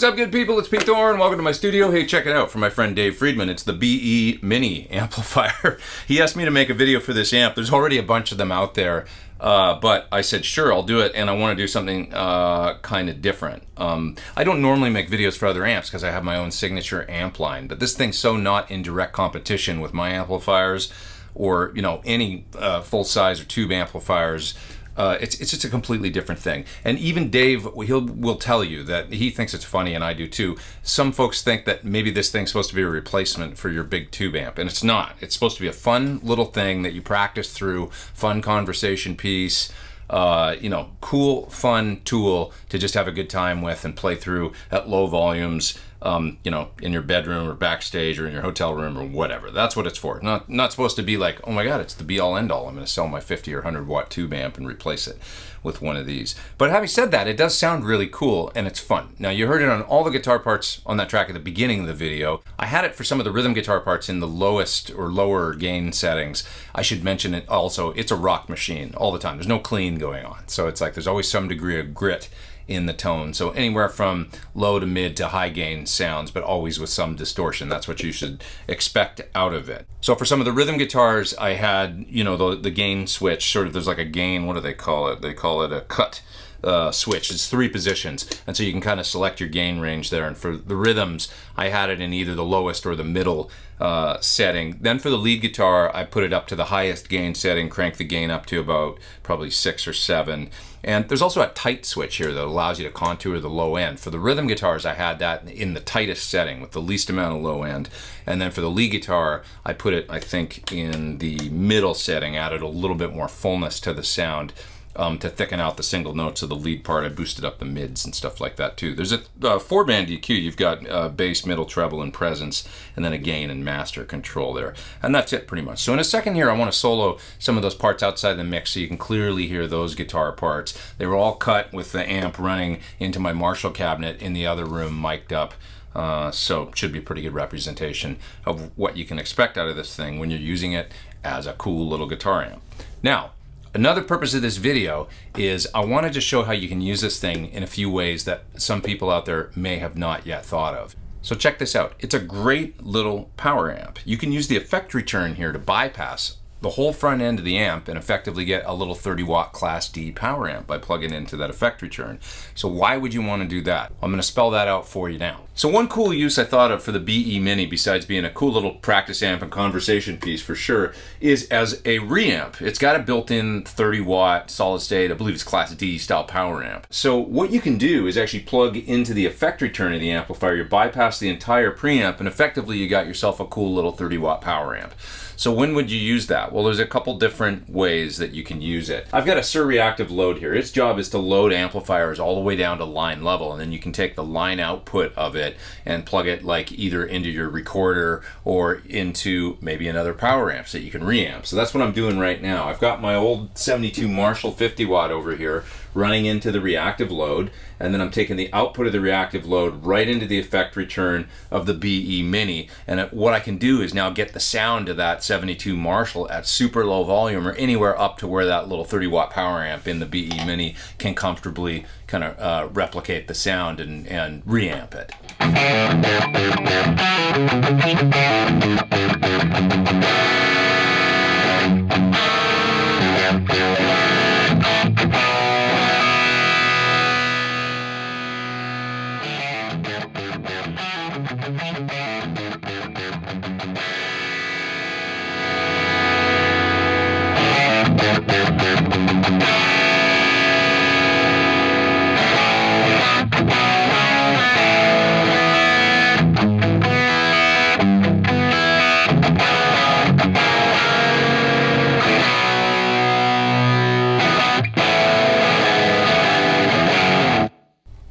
What's up, good people? It's Pete Thorn. Welcome to my studio. Hey, check it out from my friend Dave Friedman. It's the BE Mini amplifier. He asked me to make a video for this amp. There's already a bunch of them out there, but I said, sure, I'll do it, and I want to do something kind of different. I don't normally make videos for other amps because I have my own signature amp line, but this thing's so not in direct competition with my amplifiers or, you know, any full-size or tube amplifiers. It's just a completely different thing. And even Dave, will tell you that he thinks it's funny, and I do too. Some folks think that maybe this thing's supposed to be a replacement for your big tube amp, and it's not. It's supposed to be a fun little thing that you practice through, fun conversation piece, you know, cool, fun tool to just have a good time with and play through at low volumes, you know, in your bedroom or backstage or in your hotel room or whatever. That's what it's for. Not supposed to be like, oh my God, it's the be-all end-all. I'm going to sell my 50 or 100 watt tube amp and replace it with one of these. But having said that, it does sound really cool and it's fun. Now, you heard it on all the guitar parts on that track at the beginning of the video. I had it for some of the rhythm guitar parts in the lowest or lower gain settings. I should mention it also, it's a rock machine all the time. There's no clean going on. So it's like there's always some degree of grit in the tone. So anywhere from low to mid to high gain sounds, but always with some distortion. That's what you should expect out of it. So for some of the rhythm guitars, I had, you know, the gain switch, sort of, there's like a gain, what do they call it? They call it a cut switch. It's 3 positions, and so you can kind of select your gain range there. And for the rhythms, I had it in either the lowest or the middle setting. Then for the lead guitar, I put it up to the highest gain setting, crank the gain up to about probably 6 or 7. And there's also a tight switch here that allows you to contour the low end. For the rhythm guitars, I had that in the tightest setting with the least amount of low end. And then for the lead guitar, I put it, I think, in the middle setting, added a little bit more fullness to the sound. To thicken out the single notes of the lead part. I boosted up the mids and stuff like that too. There's a 4-band EQ. You've got bass, middle, treble, and presence, and then a gain and master control there. And that's it pretty much. So in a second here, I want to solo some of those parts outside the mix so you can clearly hear those guitar parts. They were all cut with the amp running into my Marshall cabinet in the other room, mic'd up. So it should be a pretty good representation of what you can expect out of this thing when you're using it as a cool little guitar amp. Now, another purpose of this video is I wanted to show how you can use this thing in a few ways that some people out there may have not yet thought of. So check this out. It's a great little power amp. You can use the effect return here to bypass the whole front end of the amp and effectively get a little 30 watt Class D power amp by plugging into that effect return. So why would you want to do that? I'm going to spell that out for you now. So one cool use I thought of for the BE Mini, besides being a cool little practice amp and conversation piece for sure, is as a reamp. It's got a built-in 30 watt solid state, I believe it's Class D style power amp. So what you can do is actually plug into the effect return of the amplifier, you bypass the entire preamp, and effectively you got yourself a cool little 30 watt power amp. So when would you use that? Well, there's a couple different ways that you can use it. I've got a surreactive load here. Its job is to load amplifiers all the way down to line level, and then you can take the line output of it and plug it like either into your recorder or into maybe another power amp so that you can reamp. So that's what I'm doing right now. I've got my old 72 Marshall 50 watt over here running into the reactive load, and then I'm taking the output of the reactive load right into the effect return of the BE Mini. And what I can do is now get the sound of that 72 Marshall at super low volume or anywhere up to where that little 30 watt power amp in the BE Mini can comfortably kind of replicate the sound and reamp it.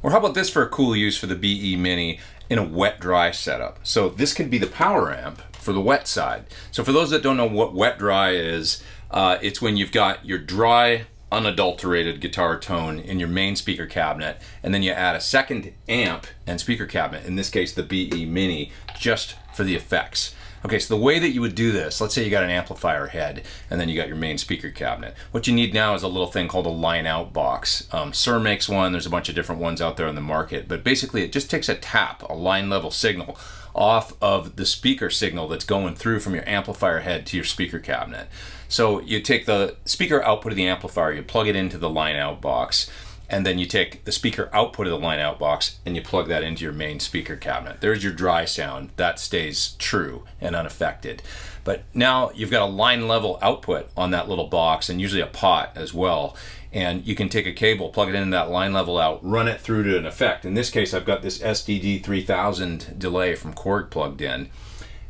Or how about this for a cool use for the BE Mini in a wet-dry setup? So this could be the power amp for the wet side. So for those that don't know what wet-dry is, it's when you've got your dry, unadulterated guitar tone in your main speaker cabinet, and then you add a second amp and speaker cabinet, in this case the BE Mini, just for the effects. Okay, so the way that you would do this, let's say you got an amplifier head and then you got your main speaker cabinet. What you need now is a little thing called a line out box. Sir makes one, there's a bunch of different ones out there on the market, but basically it just takes a tap, a line level signal, off of the speaker signal that's going through from your amplifier head to your speaker cabinet. So you take the speaker output of the amplifier, you plug it into the line out box, and then you take the speaker output of the line out box and you plug that into your main speaker cabinet. There's your dry sound. That stays true and unaffected. But now you've got a line level output on that little box, and usually a pot as well. And you can take a cable, plug it into that line level out, run it through to an effect. In this case, I've got this SDD 3000 delay from Korg plugged in.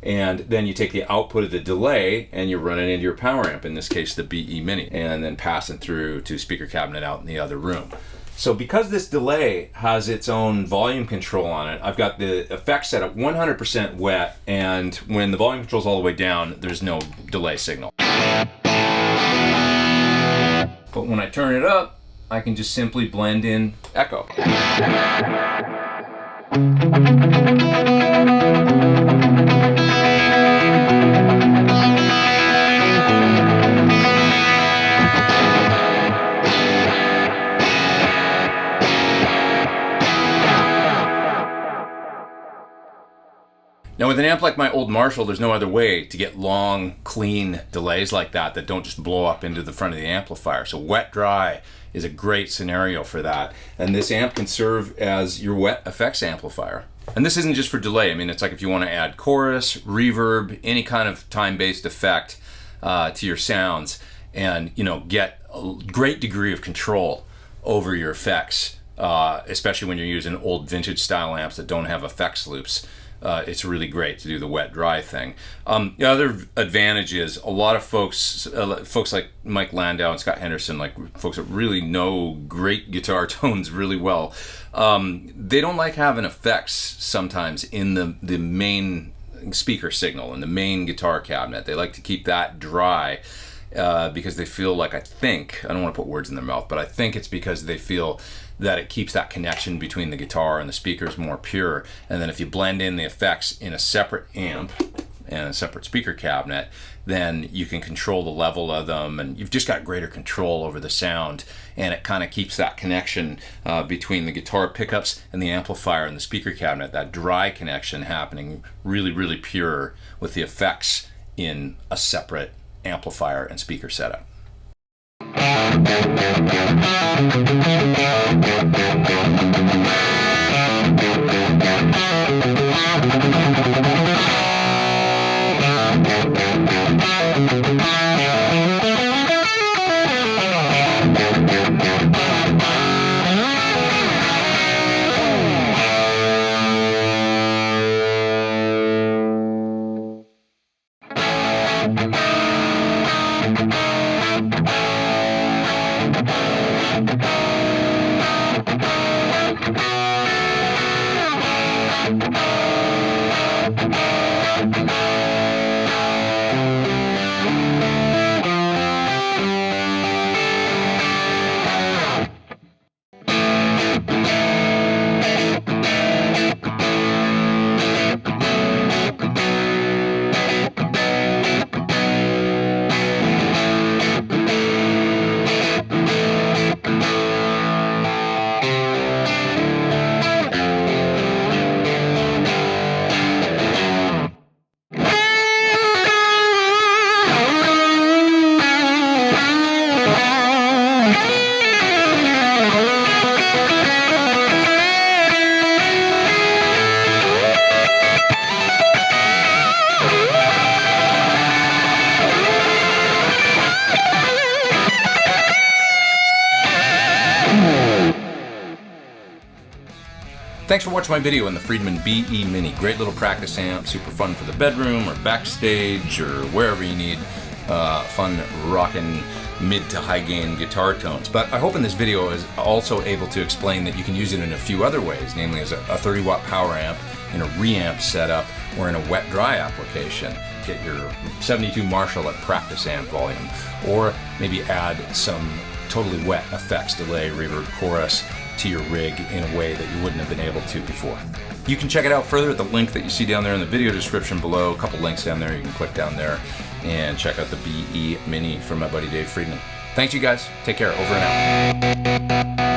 And then you take the output of the delay and you run it into your power amp, in this case the BE Mini, and then pass it through to speaker cabinet out in the other room. So because this delay has its own volume control on it, I've got the effect set at 100% wet, and when the volume control's all the way down, there's no delay signal. But when I turn it up, I can just simply blend in echo. Now with an amp like my old Marshall, there's no other way to get long, clean delays like that that don't just blow up into the front of the amplifier. So wet dry is a great scenario for that. And this amp can serve as your wet effects amplifier. And this isn't just for delay. I mean, it's like if you want to add chorus, reverb, any kind of time-based effect to your sounds, and get a great degree of control over your effects, especially when you're using old vintage style amps that don't have effects loops. It's really great to do the wet dry thing. The other advantage is a lot of folks like Mike Landau and Scott Henderson, like folks that really know great guitar tones really well, they don't like having effects sometimes in the main speaker signal, in the main guitar cabinet. They like to keep that dry because they feel like, I don't want to put words in their mouth, but I think it's because they feel that it keeps that connection between the guitar and the speakers more pure. And then if you blend in the effects in a separate amp and a separate speaker cabinet, then you can control the level of them, and you've just got greater control over the sound, and it kind of keeps that connection between the guitar pickups and the amplifier and the speaker cabinet, that dry connection happening really, really pure with the effects in a separate amplifier and speaker setup. Thanks for watching my video on the Friedman BE Mini. Great little practice amp, super fun for the bedroom or backstage or wherever you need fun rockin' mid to high gain guitar tones. But I hope in this video is also able to explain that you can use it in a few other ways, namely as a 30-watt power amp in a reamp setup or in a wet dry application. Get your 72 Marshall at practice amp volume, or maybe add some totally wet effects, delay, reverb, chorus to your rig in a way that you wouldn't have been able to before. You can check it out further at the link that you see down there in the video description below. A couple links down there. You can click down there and check out the BE Mini from my buddy Dave Friedman. Thanks, you guys. Take care. Over and out.